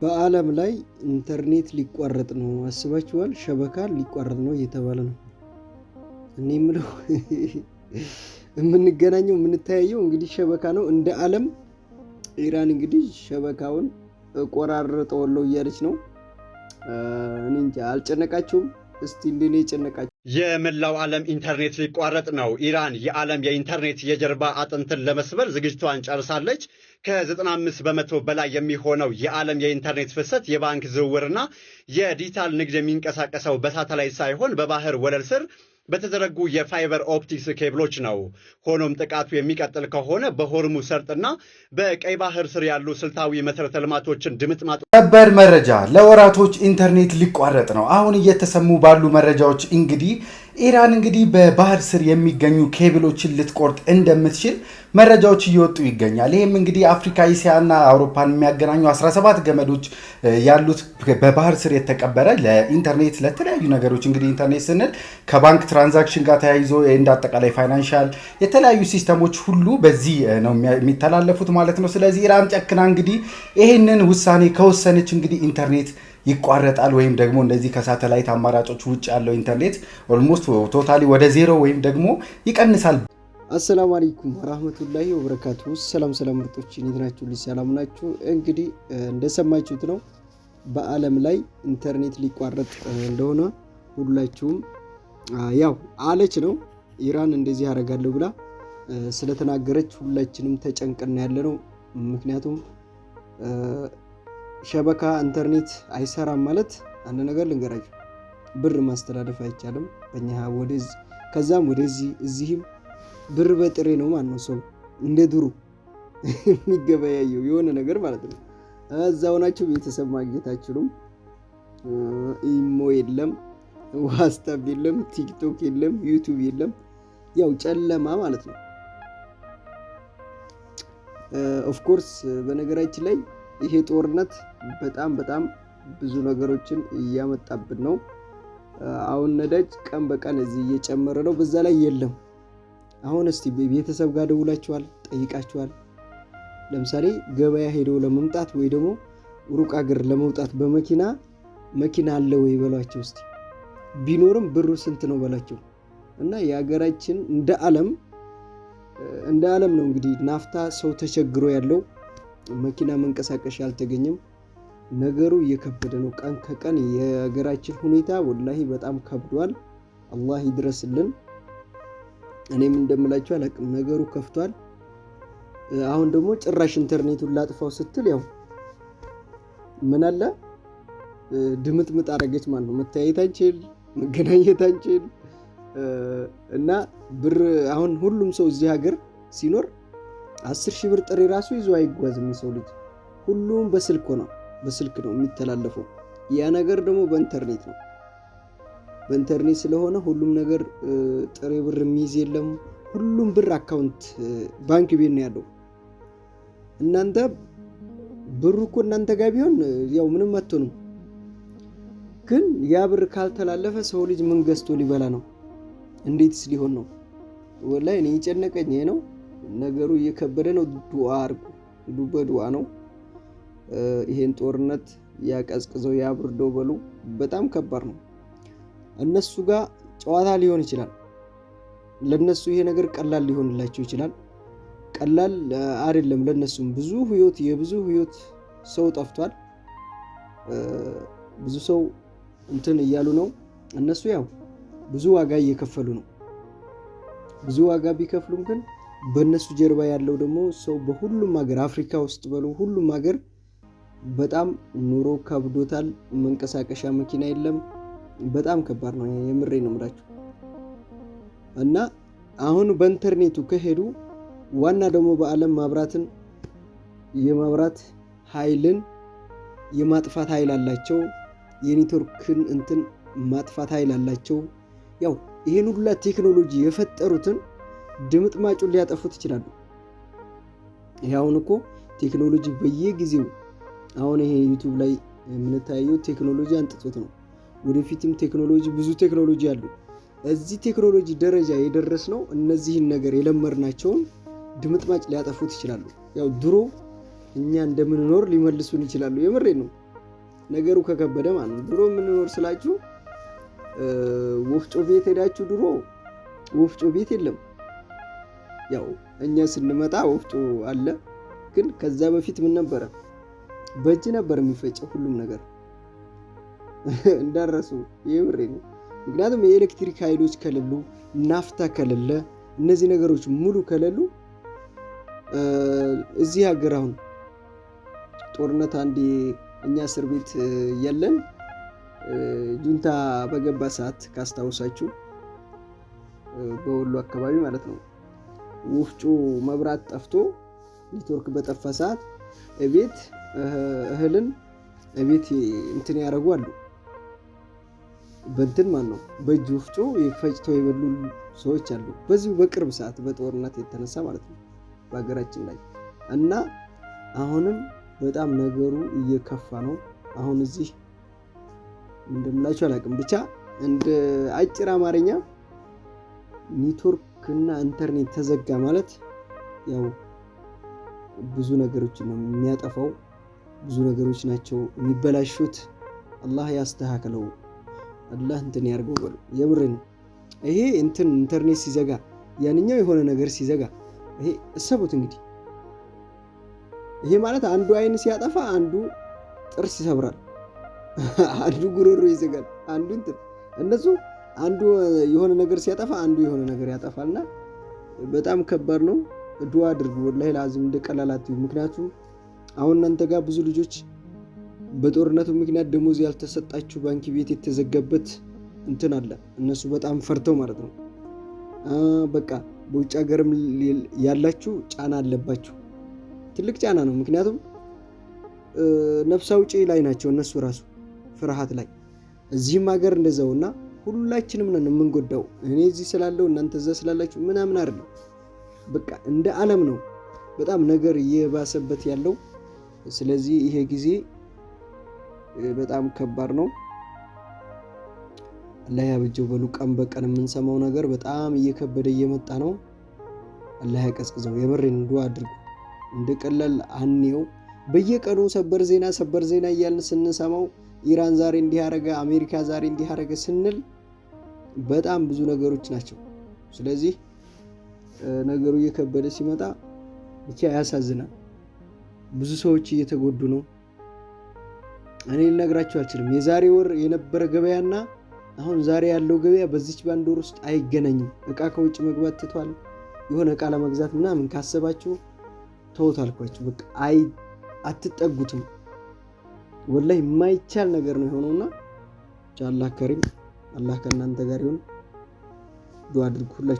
በዓለም ላይ ኢንተርኔት ሊቋረጥ ነው አስባችኋል? ሸበካ ሊቋረጥ ነው እየተባለ ነው። እኔ የምለው የምንገናኘው የምንተያየው እንግዲህ ሸበካ ነው። እንደ ዓለም ኢራን እንግዲህ ሸበካውን ቆራርጠዋለሁ እያለች ነው። እኔ እንጃ አልጨነቃችሁም? እስቲ እንደኔ የጨነቃችሁ። የመላው ዓለም ኢንተርኔት ሊቋረጥ ነው። ኢራን የዓለም የኢንተርኔት የጀርባ አጥንትን ለመስበር ዝግጅቷን ጨርሳለች። ከ95 በመቶ በላይ የሚሆነው የዓለም የኢንተርኔት ፍሰት የባንክ ዝውውርና የዲጂታል ንግድ የሚንቀሳቀሰው በሳተላይት ሳይሆን በባህር ወለል ስር በተዘረጉ የፋይበር ኦፕቲክስ ኬብሎች ነው። ሆኖም ጥቃቱ የሚቀጥል ከሆነ በሆርሙዝ ሰርጥና በቀይ ባህር ስር ያሉ ስልታዊ መሰረተ ልማቶችን ድምጥማጥ። ሰበር መረጃ፣ ለወራቶች ኢንተርኔት ሊቋረጥ ነው። አሁን እየተሰሙ ባሉ መረጃዎች እንግዲህ ኢራን እንግዲህ በባህር ስር የሚገኙ ኬብሎችን ልትቆርጥ እንደምትችል መረጃዎች እየወጡ ይገኛል። ይህም እንግዲህ አፍሪካ፣ እስያና አውሮፓን የሚያገናኙ 17 ገመዶች ያሉት በባህር ስር የተቀበረ ለኢንተርኔት ለተለያዩ ነገሮች እንግዲህ ኢንተርኔት ስንል ከባንክ ትራንዛክሽን ጋር ተያይዞ እንደ አጠቃላይ ፋይናንሻል የተለያዩ ሲስተሞች ሁሉ በዚህ ነው የሚተላለፉት ማለት ነው። ስለዚህ ኢራን ጨክና እንግዲህ ይህንን ውሳኔ ከወሰነች እንግዲህ ኢንተርኔት ይቋረጣል ወይም ደግሞ እንደዚህ ከሳተላይት አማራጮች ውጭ ያለው ኢንተርኔት ኦልሞስት ቶታሊ ወደ ዜሮ ወይም ደግሞ ይቀንሳል። አሰላሙ አለይኩም ወራህመቱላሂ ወበረካቱ። ሰላም ምርጦች እንዴት ናችሁ? ሰላም ናችሁ? እንግዲህ እንደሰማችሁት ነው በዓለም ላይ ኢንተርኔት ሊቋረጥ እንደሆነ ሁላችሁም ያው አለች ነው። ኢራን እንደዚህ ያደርጋለሁ ብላ ስለተናገረች ሁላችንም ተጨንቀን ያለነው። ምክንያቱም ሸበካ ኢንተርኔት አይሰራም ማለት አንድ ነገር ልንገራችሁ፣ ብር ማስተላለፍ አይቻልም። በእኛ ወደዚህ ከዛም ወደዚህ እዚህም ብር በጥሬ ነው ማለት ነው። ሰው እንደ ድሮ የሚገበያየው የሆነ ነገር ማለት ነው። እዛው ናችሁ፣ ቤተሰብ ማግኘት አትችሉም። ኢሞ የለም፣ ዋትስአፕ የለም፣ ቲክቶክ የለም፣ ዩቲዩብ የለም። ያው ጨለማ ማለት ነው። ኦፍ ኮርስ በነገራችን ላይ ይሄ ጦርነት በጣም ብዙ ነገሮችን እያመጣብን ነው። አሁን ነዳጅ ቀን በቀን እዚህ እየጨመረ ነው፣ በዛ ላይ የለም። አሁን እስቲ ቤተሰብ ጋር ደውላችኋል? ጠይቃችኋል? ለምሳሌ ገበያ ሄደው ለመምጣት ወይ ደግሞ ሩቅ አገር ለመውጣት መኪና አለ ወይ በሏቸው እስቲ። ቢኖርም ብሩ ስንት ነው በላቸው። እና የሀገራችን እንደ ዓለም ነው እንግዲህ ናፍታ ሰው ተቸግሮ ያለው መኪና መንቀሳቀሻ አልተገኘም። ነገሩ እየከበደ ነው። ቀን ከቀን የሀገራችን ሁኔታ ወላሂ በጣም ከብዷል። አላህ ይድረስልን። እኔም እንደምላችሁ አላቅም፣ ነገሩ ከፍቷል። አሁን ደግሞ ጭራሽ ኢንተርኔቱን ላጥፋው ስትል ያው ምን አለ ድምጥምጥ አረገች ማለት ነው። መተያየት አንችል፣ መገናኘት አንችል እና ብር አሁን ሁሉም ሰው እዚህ ሀገር ሲኖር 10,000 ብር ጥሬ ራሱ ይዞ አይጓዝም የሰው ልጅ። ሁሉም በስልክ ነው የሚተላለፈው። ያ ነገር ደግሞ በኢንተርኔት ነው። በኢንተርኔት ስለሆነ ሁሉም ነገር ጥሬ ብር የሚይዝ የለም። ሁሉም ብር አካውንት ባንክ ቤት ነው ያለው። እናንተ ብሩ እኮ እናንተ ጋር ቢሆን ያው ምንም አትሆንም። ግን ያ ብር ካልተላለፈ ሰው ልጅ ምን ገዝቶ ሊበላ ነው? እንዴትስ ሊሆን ነው? ወላሂ እኔ የጨነቀኝ ይሄ ነው። ነገሩ እየከበደ ነው። ዱዓ አርጉ። በዱዓ ነው ይሄን ጦርነት ያቀዝቅዘው ያብርደው በሉ። በጣም ከባድ ነው። እነሱ ጋር ጨዋታ ሊሆን ይችላል፣ ለነሱ ይሄ ነገር ቀላል ሊሆንላቸው ይችላል። ቀላል አይደለም ለነሱም። የብዙ ህይወት ሰው ጠፍቷል። ብዙ ሰው እንትን እያሉ ነው። እነሱ ያው ብዙ ዋጋ እየከፈሉ ነው። ብዙ ዋጋ ቢከፍሉም ግን በእነሱ ጀርባ ያለው ደግሞ ሰው በሁሉም ሀገር አፍሪካ ውስጥ በሉ ሁሉም ሀገር በጣም ኑሮ ከብዶታል። መንቀሳቀሻ መኪና የለም። በጣም ከባድ ነው። የምሬ ነው የምላችሁ። እና አሁን በኢንተርኔቱ ከሄዱ ዋና ደግሞ በዓለም የማብራት ኃይልን የማጥፋት ኃይል አላቸው። የኔትወርክን እንትን ማጥፋት ኃይል አላቸው። ያው ይሄን ሁሉ ቴክኖሎጂ የፈጠሩትን ድምጥማጩን ሊያጠፉት ይችላሉ። ይሄ አሁን እኮ ቴክኖሎጂ በየጊዜው አሁን ይሄ ዩቲዩብ ላይ የምንታየው ቴክኖሎጂ አንጥቶት ነው። ወደፊትም ብዙ ቴክኖሎጂ አሉ። እዚህ ቴክኖሎጂ ደረጃ የደረስነው እነዚህን ነገር የለመርናቸውን ድምጥማጭ ሊያጠፉት ይችላሉ። ያው ድሮ እኛ እንደምንኖር ሊመልሱን ይችላሉ። የምሬ ነው። ነገሩ ከከበደ ማለት ነው። ድሮ የምንኖር ስላችሁ ወፍጮ ቤት ሄዳችሁ ድሮ ወፍጮ ቤት የለም። ያው እኛ ስንመጣ ወፍጮ አለ። ግን ከዛ በፊት ምን ነበረ? በእጅ ነበር የሚፈጨው ሁሉም ነገር እንዳረሱ የምሬ ነው። ምክንያቱም የኤሌክትሪክ ኃይሎች ከሌሉ፣ ናፍታ ከሌለ፣ እነዚህ ነገሮች ሙሉ ከሌሉ እዚህ ሀገር አሁን ጦርነት አንዴ እኛ እስር ቤት ያለን ጁንታ በገባ ሰዓት ካስታውሳችሁ በወሎ አካባቢ ማለት ነው ወፍጮ መብራት ጠፍቶ ኔትወርክ በጠፋ ሰዓት እቤት እህልን እቤት እንትን ያደርጓሉ። በእንትን ማን ነው በእጅ ወፍጮ ፈጭተው የበሉ ሰዎች አሉ። በዚሁ በቅርብ ሰዓት በጦርነት የተነሳ ማለት ነው በሀገራችን ላይ እና አሁንም በጣም ነገሩ እየከፋ ነው። አሁን እዚህ እንደምላችሁ አላውቅም፣ ብቻ እንደ አጭር አማርኛ ኔትወርክ እና ኢንተርኔት ተዘጋ ማለት ያው ብዙ ነገሮችን ነው የሚያጠፋው። ብዙ ነገሮች ናቸው የሚበላሹት። አላህ ያስተካክለው፣ አላህ እንትን ያርገው በሉ። የምሬ ነው። ይሄ ኢንተርኔት ሲዘጋ ያንኛው የሆነ ነገር ሲዘጋ ይሄ እሰቡት እንግዲህ። ይሄ ማለት አንዱ አይን ሲያጠፋ አንዱ ጥርስ ይሰብራል፣ አንዱ ጉሮሮ ይዘጋል፣ አንዱ እነሱ አንዱ የሆነ ነገር ሲያጠፋ አንዱ የሆነ ነገር ያጠፋልና በጣም ከባድ ነው። ዱዓ አድርጉ ወላሂ ላዚም እንደቀላላት። ምክንያቱም አሁን እናንተ ጋር ብዙ ልጆች በጦርነቱ ምክንያት ደሞዝ ያልተሰጣችሁ ባንክ ቤት የተዘጋበት እንትን አለ። እነሱ በጣም ፈርተው ማለት ነው። በቃ በውጭ ሀገርም ያላችሁ ጫና አለባችሁ፣ ትልቅ ጫና ነው። ምክንያቱም ነፍስ አውጪ ላይ ናቸው እነሱ ራሱ ፍርሃት ላይ። እዚህም ሀገር እንደዛውና ሁላችንም ነን የምንጎዳው። እኔ እዚህ ስላለው እናንተ እዛ ስላላችሁ ምናምን አይደለም። በቃ እንደ ዓለም ነው በጣም ነገር እየባሰበት ያለው። ስለዚህ ይሄ ጊዜ በጣም ከባድ ነው። አላህ ያብጀው በሉ። ቀን በቀን የምንሰማው ነገር በጣም እየከበደ እየመጣ ነው። አላህ ያቀዝቅዘው። የምሬን ዱዓ አድርጉ። እንደ ቀላል አንየው። በየቀኑ ሰበር ዜና እያልን ስንሰማው ኢራን ዛሬ እንዲህ አረገ፣ አሜሪካ ዛሬ እንዲህ አረገ ስንል በጣም ብዙ ነገሮች ናቸው። ስለዚህ ነገሩ እየከበደ ሲመጣ ብቻ ያሳዝናል። ብዙ ሰዎች እየተጎዱ ነው። እኔ ልነግራችሁ አልችልም። የዛሬ ወር የነበረ ገበያና አሁን ዛሬ ያለው ገበያ በዚች ባንድ ወር ውስጥ አይገናኝም። እቃ ከውጭ መግባት ትቷል። የሆነ እቃ ለመግዛት ምናምን ካሰባችሁ ተውት አልኳችሁ። በቃ አትጠጉትም። ወላሂ የማይቻል ነገር ነው የሆነውና አላህ ከሪም፣ አላህ ከእናንተ ጋር ይሁን። ዱዓ አድርጉ ሁላችሁ።